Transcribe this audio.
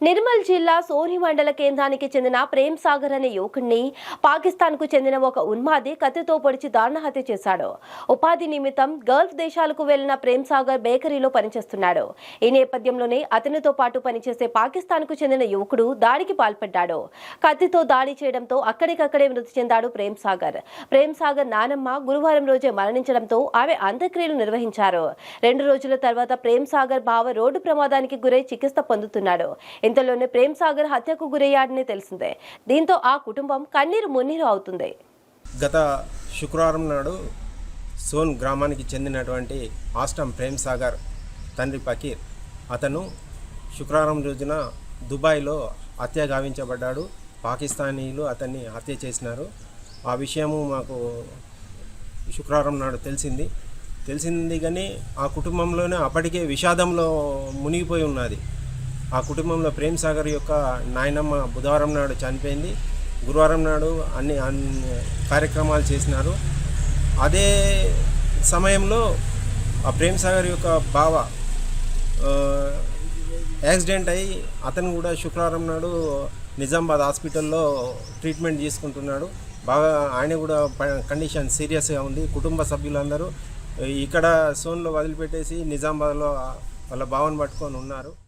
నిర్మల్ జిల్లా సోని మండల కేంద్రానికి చెందిన ప్రేమ్ సాగర్ అనే యువకుడిని పాకిస్తాన్కు చెందిన ఒక ఉన్మాది కత్తితో పొడిచి దారుణ హత్య చేశాడు. ఉపాధి నిమిత్తం గల్ఫ్ దేశాలకు వెళ్లిన ప్రేమ్ సాగర్ బేకరీలో పనిచేస్తున్నాడు. ఈ నేపథ్యంలోనే అతనితో పాటు పనిచేసే పాకిస్తాన్కు చెందిన యువకుడు దాడికి పాల్పడ్డాడు. కత్తితో దాడి చేయడంతో అక్కడికక్కడే మృతి చెందాడు ప్రేమ్ సాగర్. ప్రేమ్ సాగర్ నానమ్మ గురువారం రోజే మరణించడంతో ఆమె అంత్యక్రియలు నిర్వహించారు. 2 రోజుల తర్వాత ప్రేమ్ సాగర్ బావ రోడ్డు ప్రమాదానికి గురై చికిత్స పొందుతున్నాడు. ఇంతలోనే ప్రేమ్ సాగర్ హత్యకు గురయ్యాడని తెలిసిందే. దీంతో ఆ కుటుంబం కన్నీరు మున్నీరు అవుతుంది. గత శుక్రవారం నాడు సోన్ గ్రామానికి చెందినటువంటి ఆస్టం ప్రేమ్ సాగర్ తండ్రి ఫకీర్ అతను శుక్రవారం రోజున దుబాయ్లో హత్య గావించబడ్డాడు. పాకిస్తానీలు అతన్ని హత్య చేసినారు. ఆ విషయము మాకు శుక్రవారం నాడు తెలిసింది కానీ ఆ కుటుంబంలోనే అప్పటికే విషాదంలో మునిగిపోయి ఉన్నది. ఆ కుటుంబంలో ప్రేమ్ సాగర్ యొక్క నాయనమ్మ బుధవారం నాడు చనిపోయింది. గురువారం నాడు అన్ని కార్యక్రమాలు చేసినారు. అదే సమయంలో ఆ ప్రేమ్ సాగర్ యొక్క బావ యాక్సిడెంట్ అయ్యి అతను కూడా శుక్రవారం నాడు నిజామాబాద్ హాస్పిటల్లో ట్రీట్మెంట్ తీసుకుంటున్నాడు. బాగా ఆయన కూడా కండిషన్ సీరియస్గా ఉంది. కుటుంబ సభ్యులందరూ ఇక్కడ సోన్లో వదిలిపెట్టేసి నిజామాబాద్లో వాళ్ళ బావను పట్టుకొని ఉన్నారు.